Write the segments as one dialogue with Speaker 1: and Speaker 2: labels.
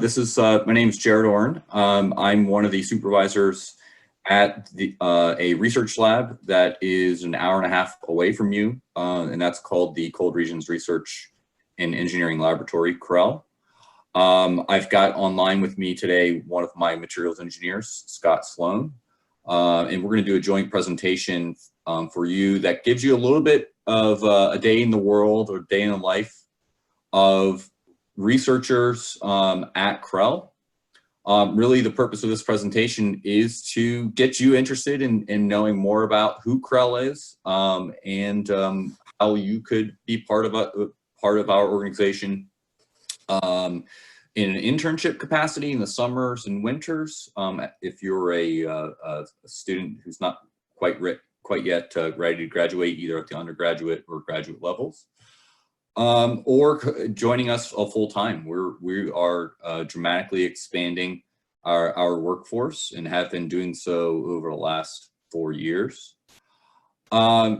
Speaker 1: This is my name is Jared Orn. I'm one of the supervisors at a research lab that is an hour and a half away from you, and that's called the Cold Regions Research and Engineering Laboratory, CRREL. I've got online with me today one of my materials engineers, Scott Sloan, and we're going to do a joint presentation for you that gives you a little bit of a day in the world or day in the life of researchers at CRREL. Really, the purpose of this presentation is to get you interested in knowing more about who CRREL is and how you could be part of our organization in an internship capacity in the summers and winters. If you're a student who's not quite yet ready to graduate, either at the undergraduate or graduate levels. Or joining us full time. We are dramatically expanding our workforce and have been doing so over the last 4 years.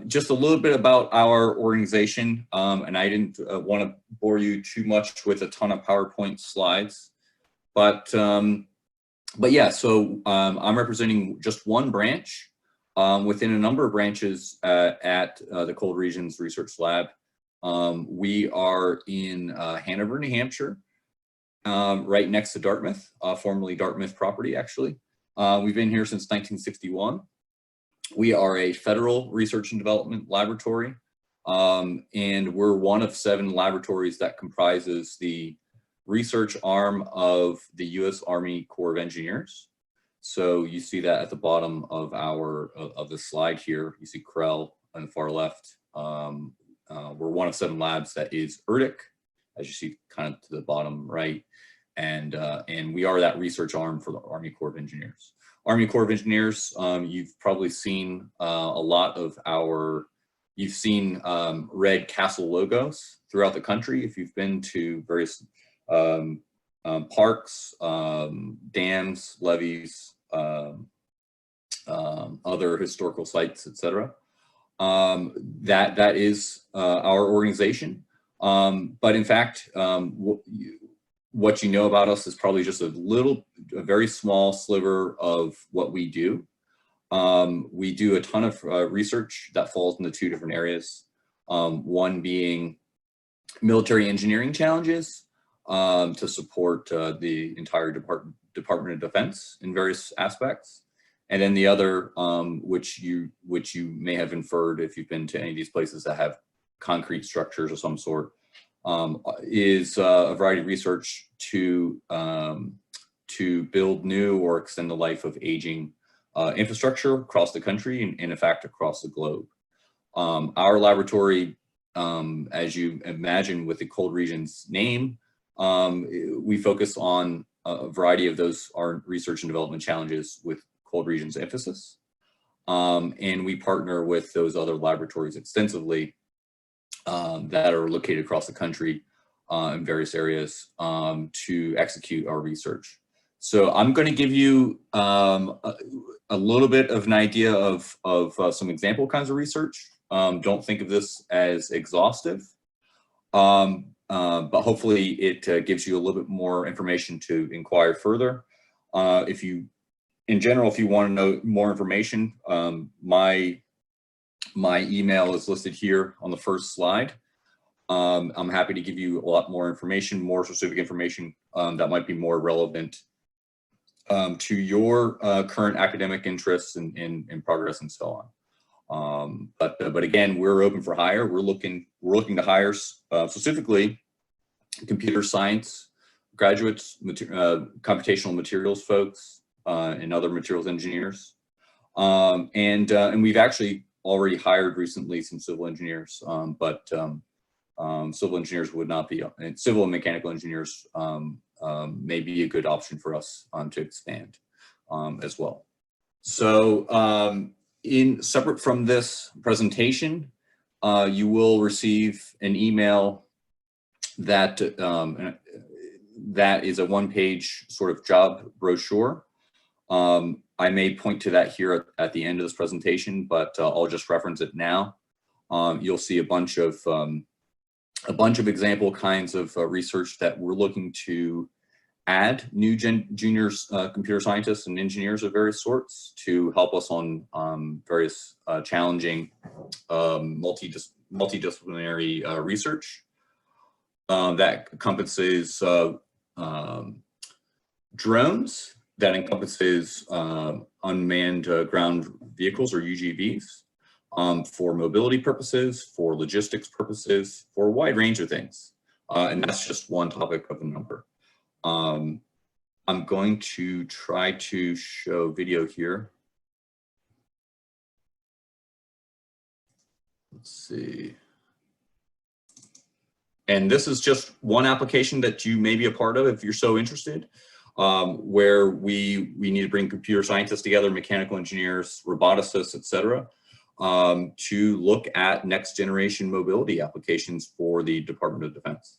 Speaker 1: Just a little bit about our organization, and I didn't want to bore you too much with a ton of PowerPoint slides, but yeah. So I'm representing just one branch within a number of branches at the Cold Regions Research Lab. We are in Hanover, New Hampshire, right next to Dartmouth, formerly Dartmouth property, actually. We've been here since 1961. We are a federal research and development laboratory, and we're one of 7 laboratories that comprises the research arm of the U.S. Army Corps of Engineers. So you see that at the bottom of the slide here. You see CRREL on the far left. We're one of 7 labs that is ERDIC, as you see kind of to the bottom right, and we are that research arm for the Army Corps of Engineers. Army Corps of Engineers, you've probably seen you've seen red castle logos throughout the country if you've been to various parks, dams, levees, other historical sites, etc. That is our organization. But in fact, what you know about us is probably just a very small sliver of what we do. We do a ton of research that falls into 2 different areas. One being military engineering challenges to support the entire Department of Defense in various aspects. And then the other, which you may have inferred if you've been to any of these places that have concrete structures of some sort, is a variety of research to build new or extend the life of aging infrastructure across the country and in fact across the globe. Our laboratory, as you imagine with the Cold Regions name, we focus on a variety of those research and development challenges with Cold Regions emphasis, and we partner with those other laboratories extensively that are located across the country in various areas to execute our research. So I'm going to give you a little bit of an idea of some example kinds of research. Don't think of this as exhaustive, but hopefully it gives you a little bit more information to inquire further. In general, if you want to know more information, my email is listed here on the first slide. I'm happy to give you a lot more information, more specific information that might be more relevant to your current academic interests and progress and so on. But again, we're open for hire. We're looking to hire specifically computer science graduates, computational materials folks, and other materials engineers, and we've actually already hired recently some civil engineers, but civil engineers would not be, and civil and mechanical engineers may be a good option for us to expand as well. So separate from this presentation, you will receive an email that is a 1-page sort of job brochure. I may point to that here at the end of this presentation, but I'll just reference it now. You'll see a bunch of example kinds of research that we're looking to add new juniors, computer scientists and engineers of various sorts to help us on various challenging multidisciplinary research that encompasses drones, that encompasses unmanned ground vehicles or UGVs, for mobility purposes, for logistics purposes, for a wide range of things. And that's just one topic of a number. I'm going to try to show video here. Let's see. And this is just one application that you may be a part of if you're so interested, where we need to bring computer scientists together, mechanical engineers, roboticists, et cetera, to look at next generation mobility applications for the Department of Defense.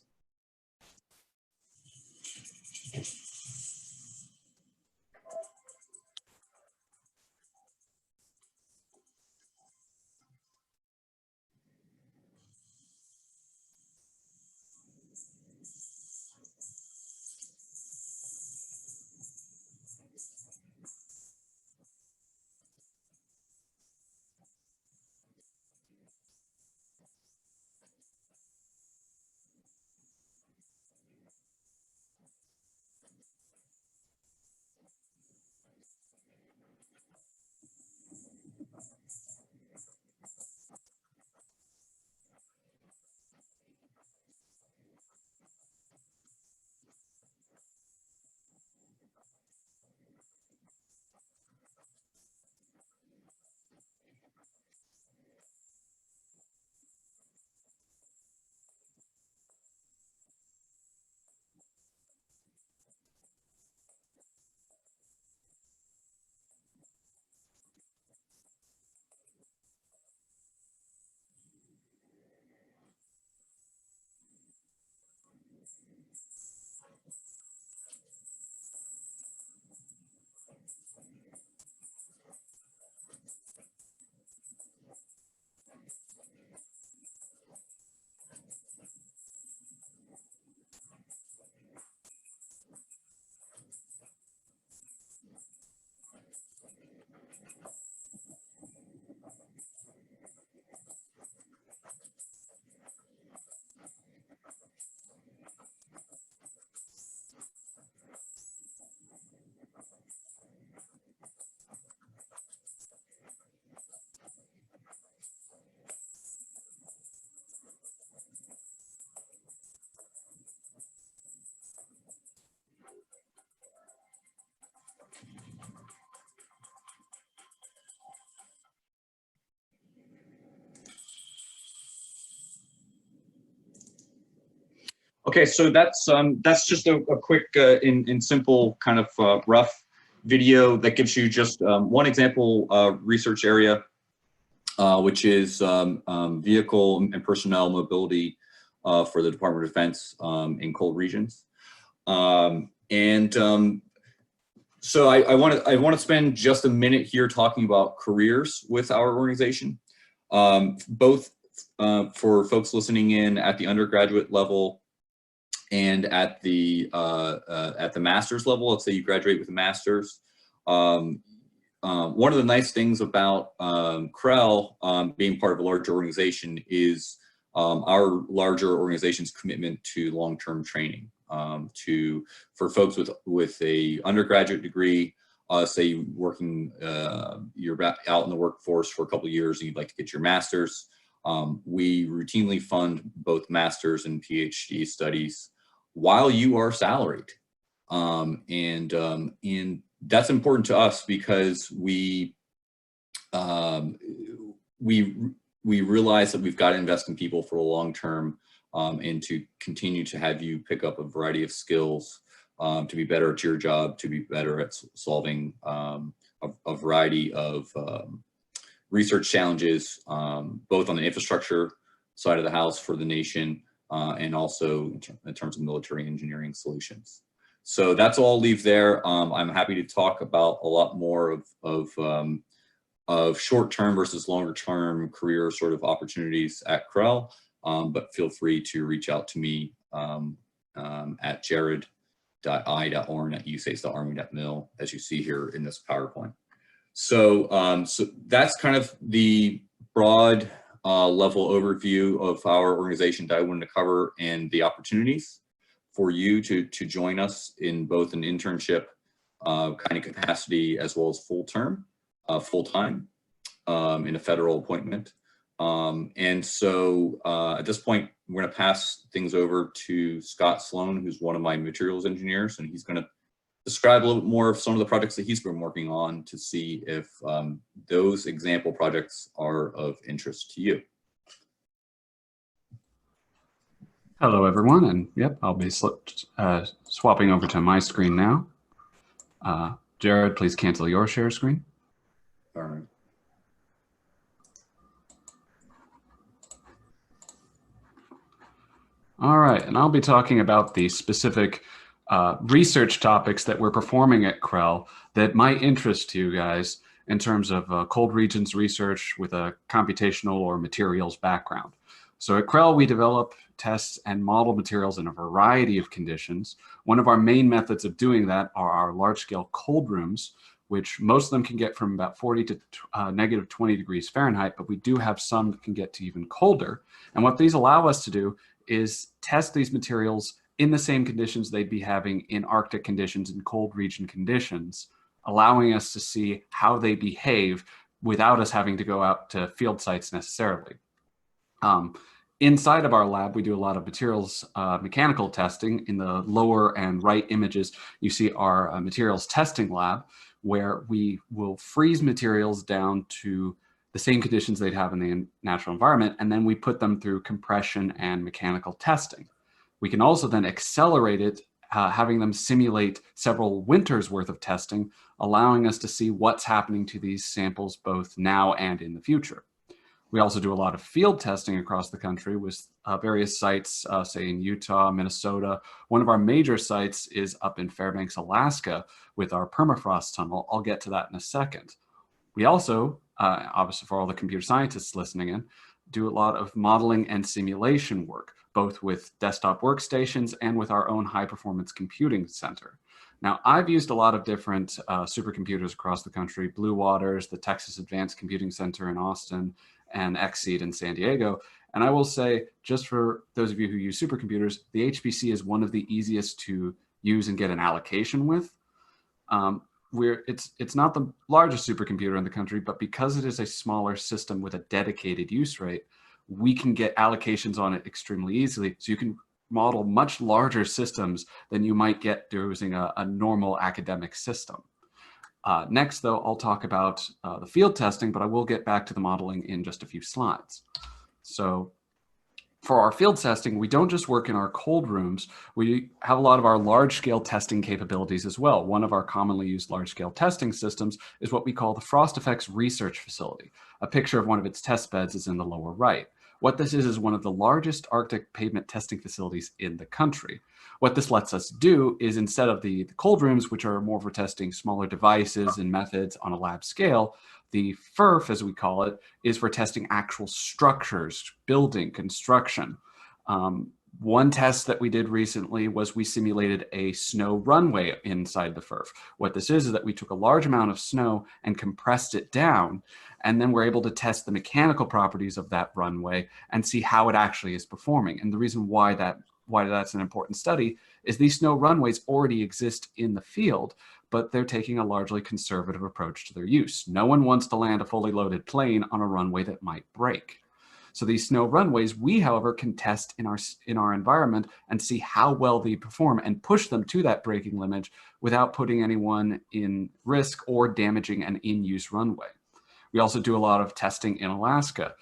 Speaker 1: Okay, so that's just a quick, in simple kind of rough video that gives you just one example research area, which is vehicle and personnel mobility for the Department of Defense in cold regions. So I want to spend just a minute here talking about careers with our organization, both for folks listening in at the undergraduate level and at the master's level. Let's say you graduate with a master's. One of the nice things about CRREL being part of a larger organization is our larger organization's commitment to long-term training. For folks with a undergraduate degree, say working, you're out in the workforce for a couple of years and you'd like to get your master's, we routinely fund both master's and PhD studies while you are salaried. And that's important to us because we realize that we've got to invest in people for the long term, and to continue to have you pick up a variety of skills to be better at your job, to be better at solving a variety of research challenges, both on the infrastructure side of the house for the nation, and also in terms of military engineering solutions. So that's all I'll leave there. I'm happy to talk about a lot more of short-term versus longer-term career sort of opportunities at CRREL, but feel free to reach out to me at jared.j j.i.orn@usace.army.mil, as you see here in this PowerPoint. So, so that's kind of the broad level overview of our organization that I wanted to cover, and the opportunities for you to join us in both an internship kind of capacity as well as full-time in a federal appointment. And so at this point, we're going to pass things over to Scott Sloan, who's one of my materials engineers, and he's going to describe a little bit more of some of the projects that he's been working on to see if those example projects are of interest to you.
Speaker 2: Hello, everyone, and yep, I'll be swapping over to my screen now. Jared, please cancel your share screen.
Speaker 1: All right.
Speaker 2: All right, and I'll be talking about the specific research topics that we're performing at CRREL that might interest you guys in terms of cold regions research with a computational or materials background. So at CRREL, we develop, test, and model materials in a variety of conditions. One of our main methods of doing that are our large-scale cold rooms, which most of them can get from about 40 to negative 20 degrees Fahrenheit, but we do have some that can get to even colder. And what these allow us to do is test these materials in the same conditions they'd be having in Arctic conditions and cold region conditions, allowing us to see how they behave without us having to go out to field sites necessarily. Inside of our lab, we do a lot of materials mechanical testing. In the lower and right images, you see our materials testing lab, where we will freeze materials down to the same conditions they'd have in the natural environment, and then we put them through compression and mechanical testing. We can also then accelerate it, having them simulate several winters worth of testing, allowing us to see what's happening to these samples both now and in the future. We also do a lot of field testing across the country with various sites, say in Utah, Minnesota. One of our major sites is up in Fairbanks, Alaska, with our permafrost tunnel. I'll get to that in a second. We also, obviously for all the computer scientists listening in, do a lot of modeling and simulation work, both with desktop workstations and with our own high-performance computing center. Now, I've used a lot of different supercomputers across the country: Blue Waters, the Texas Advanced Computing Center in Austin, and XSeed in San Diego. And I will say, just for those of you who use supercomputers, the HPC is one of the easiest to use and get an allocation with. It's not the largest supercomputer in the country, but because it is a smaller system with a dedicated use rate, we can get allocations on it extremely easily. So you can model much larger systems than you might get using a normal academic system. Next, though, I'll talk about the field testing, but I will get back to the modeling in just a few slides. So for our field testing, we don't just work in our cold rooms. We have a lot of our large-scale testing capabilities as well. One of our commonly used large-scale testing systems is what we call the Frost Effects Research Facility. A picture of one of its test beds is in the lower right. What this is one of the largest Arctic pavement testing facilities in the country. What this lets us do is, instead of the cold rooms, which are more for testing smaller devices and methods on a lab scale, the FERF, as we call it, is for testing actual structures, building, construction. One test that we did recently was we simulated a snow runway inside the FERF. What this is that we took a large amount of snow and compressed it down, and then we're able to test the mechanical properties of that runway and see how it actually is performing. And the reason why that's an important study is these snow runways already exist in the field, but they're taking a largely conservative approach to their use. No one wants to land a fully loaded plane on a runway that might break. So these snow runways, we, however, can test in our environment and see how well they perform and push them to that breaking limit without putting anyone in risk or damaging an in-use runway. We also do a lot of testing in Alaska.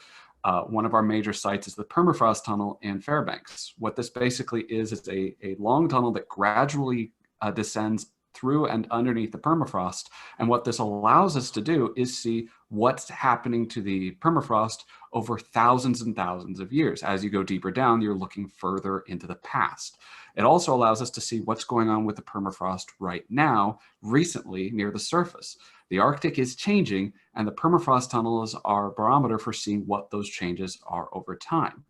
Speaker 2: One of our major sites is the permafrost tunnel in Fairbanks. What this basically is a long tunnel that gradually descends through and underneath the permafrost. And what this allows us to do is see what's happening to the permafrost over thousands and thousands of years. As you go deeper down, you're looking further into the past. It also allows us to see what's going on with the permafrost right now, recently near the surface. The Arctic is changing, and the permafrost tunnel is our barometer for seeing what those changes are over time.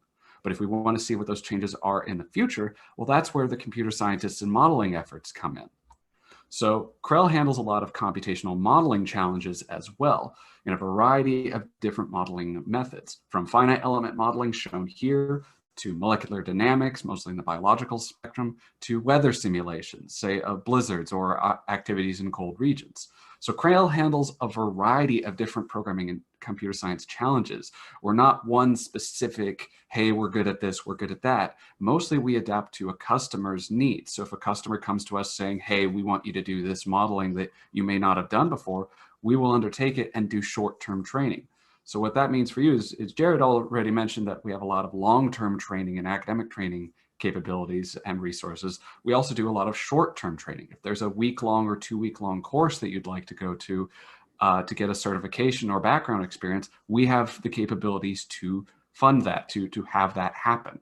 Speaker 2: But if we want to see what those changes are in the future, well, that's where the computer scientists and modeling efforts come in. So CRREL handles a lot of computational modeling challenges as well in a variety of different modeling methods, from finite element modeling shown here to molecular dynamics, mostly in the biological spectrum, to weather simulations, say of blizzards or activities in cold regions. So CRREL handles a variety of different programming and computer science challenges. We're not one specific, hey, we're good at this, we're good at that. Mostly we adapt to a customer's needs. So if a customer comes to us saying, hey, we want you to do this modeling that you may not have done before, we will undertake it and do short-term training. So what that means for you is Jared already mentioned that we have a lot of long-term training and academic training capabilities and resources. We also do a lot of short-term training. If there's a week-long or 2-week-long course that you'd like to go to get a certification or background experience, we have the capabilities to fund that, to have that happen.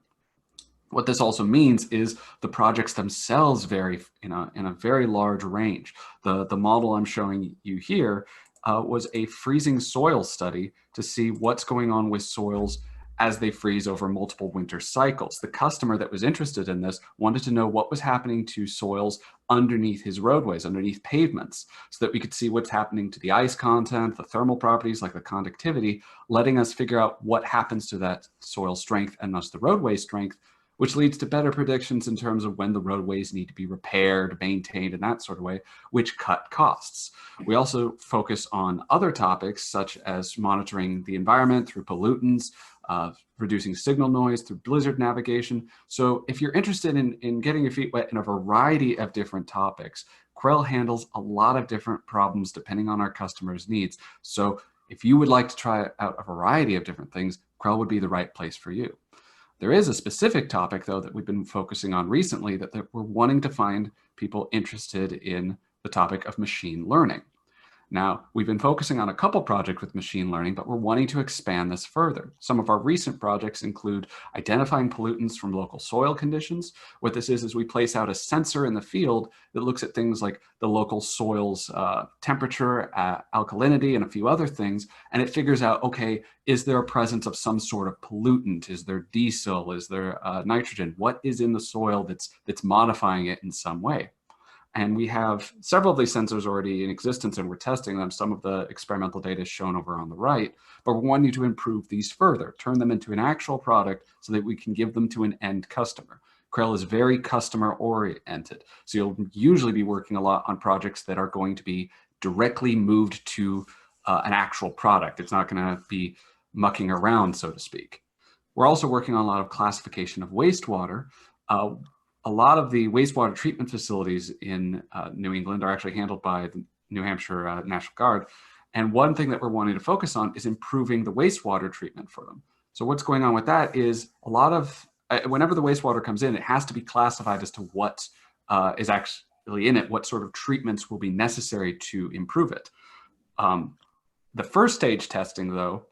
Speaker 2: What this also means is the projects themselves vary in a very large range. The model I'm showing you here was a freezing soil study to see what's going on with soils as they freeze over multiple winter cycles. The customer that was interested in this wanted to know what was happening to soils underneath his roadways, underneath pavements, so that we could see what's happening to the ice content, the thermal properties like the conductivity, letting us figure out what happens to that soil strength and thus the roadway strength, which leads to better predictions in terms of when the roadways need to be repaired, maintained, and that sort of way, which cut costs. We also focus on other topics such as monitoring the environment through pollutants, reducing signal noise through blizzard navigation. So if you're interested in getting your feet wet in a variety of different topics, CRREL handles a lot of different problems depending on our customers' needs. So if you would like to try out a variety of different things, CRREL would be the right place for you. There is a specific topic, though, that we've been focusing on recently that we're wanting to find people interested in the topic of machine learning. Now, we've been focusing on a couple projects with machine learning, but we're wanting to expand this further. Some of our recent projects include identifying pollutants from local soil conditions. What this is we place out a sensor in the field that looks at things like the local soil's temperature, alkalinity, and a few other things, and it figures out, okay, is there a presence of some sort of pollutant? Is there diesel? Is there nitrogen? What is in the soil that's modifying it in some way? And we have several of these sensors already in existence and we're testing them. Some of the experimental data is shown over on the right, but we're wanting to improve these further, turn them into an actual product so that we can give them to an end customer. CRREL is very customer oriented. So you'll usually be working a lot on projects that are going to be directly moved to an actual product. It's not going to be mucking around, so to speak. We're also working on a lot of classification of wastewater. A lot of the wastewater treatment facilities in New England are actually handled by the New Hampshire National Guard. And one thing that we're wanting to focus on is improving the wastewater treatment for them. So what's going on with that is a lot of, whenever the wastewater comes in, it has to be classified as to what is actually in it, what sort of treatments will be necessary to improve it. The first stage testing, though,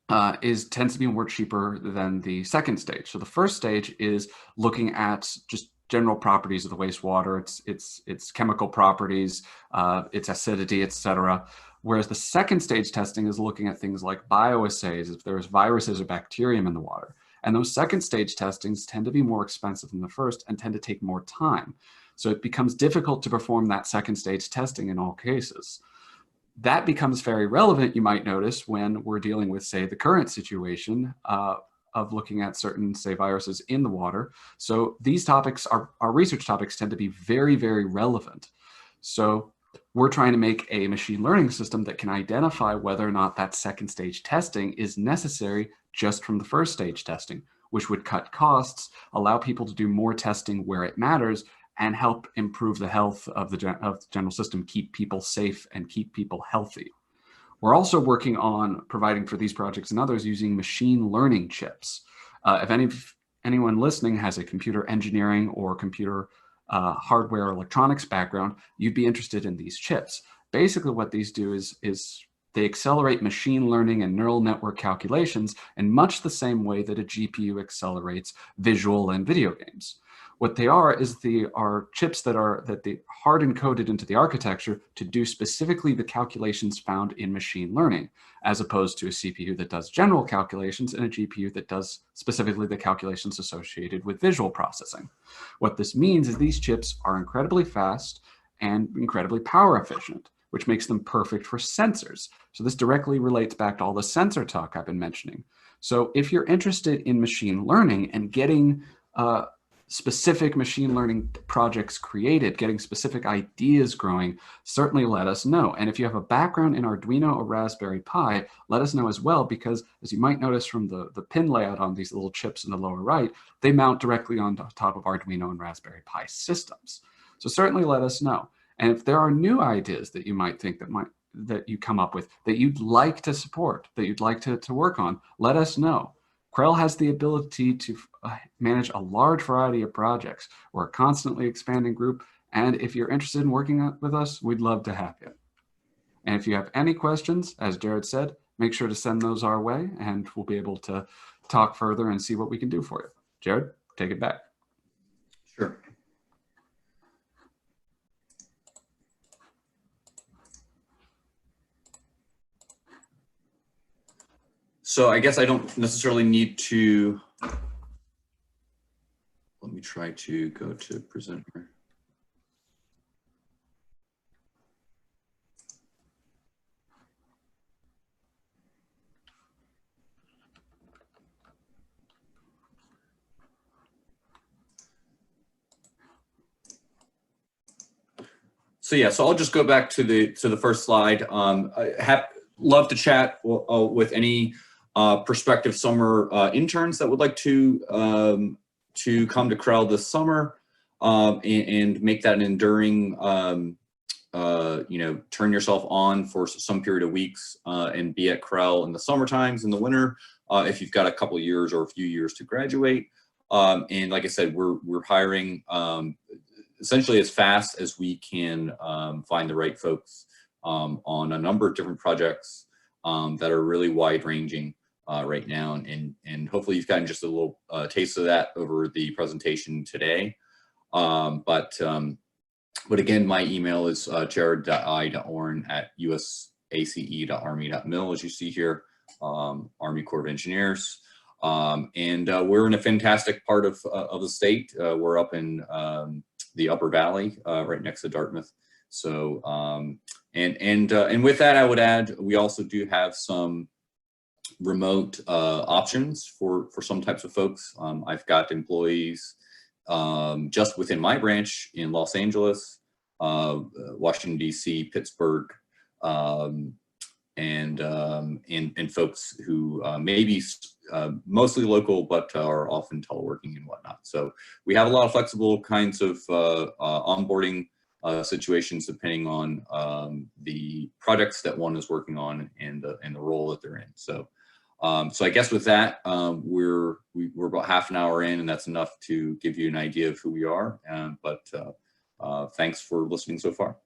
Speaker 2: tends to be more cheaper than the second stage. So the first stage is looking at just general properties of the wastewater, its chemical properties, its acidity, etc. Whereas the second stage testing is looking at things like bioassays, if there's viruses or bacterium in the water. And those second stage testings tend to be more expensive than the first and tend to take more time. So it becomes difficult to perform that second stage testing in all cases. That becomes very relevant, you might notice, when we're dealing with, say, the current situation of looking at certain, say, viruses in the water. So these topics, our research topics, tend to be very, very relevant. So we're trying to make a machine learning system that can identify whether or not that second stage testing is necessary just from the first stage testing, which would cut costs, allow people to do more testing where it matters, and help improve the health of the general system, keep people safe and keep people healthy. We're also working on providing for these projects and others using machine learning chips. If anyone listening has a computer engineering or computer hardware or electronics background, you'd be interested in these chips. Basically what these do is they accelerate machine learning and neural network calculations in much the same way that a GPU accelerates visual and video games. What they are is are chips that they hard encoded into the architecture to do specifically the calculations found in machine learning, as opposed to a CPU that does general calculations and a GPU that does specifically the calculations associated with visual processing. What this means is these chips are incredibly fast and incredibly power efficient, which makes them perfect for sensors. So this directly relates back to all the sensor talk I've been mentioning. So if you're interested in machine learning and getting specific machine learning projects created, getting specific ideas growing, certainly let us know. And if you have a background in Arduino or Raspberry Pi, let us know as well, because as you might notice from the pin layout on these little chips in the lower right, they mount directly on top of Arduino and Raspberry Pi systems. So certainly let us know. And if there are new ideas that you might think that you come up with, that you'd like to support, that you'd like to work on, let us know. CRREL has the ability to manage a large variety of projects. We're a constantly expanding group, and if you're interested in working with us, we'd love to have you. And if you have any questions, as Jared said, make sure to send those our way, and we'll be able to talk further and see what we can do for you. Jared, take it back.
Speaker 1: Sure. So I guess I don't necessarily need to, let me try to go to present here. So yeah, so I'll just go back to the first slide. I love to chat with any prospective summer interns that would like to come to CRREL this summer and make that an enduring, you know, turn yourself on for some period of weeks and be at CRREL in the summer times, in the winter, if you've got a couple of years or a few years to graduate. And like I said, we're hiring essentially as fast as we can find the right folks on a number of different projects that are really wide ranging right now. And hopefully you've gotten just a little taste of that over the presentation today. But again, my email is jared.i.orn@usace.army.mil, as you see here, Army Corps of Engineers. And we're in a fantastic part of the state. We're up in the Upper Valley, right next to Dartmouth. So, and with that, I would add, we also do have some remote options for some types of folks. I've got employees just within my branch in Los Angeles, Washington, D.C., Pittsburgh, and folks who may be mostly local, but are often teleworking and whatnot. So we have a lot of flexible kinds of onboarding situations depending on the projects that one is working on and the role that they're in. So so I guess with that, we're about half an hour in, and that's enough to give you an idea of who we are. But thanks for listening so far.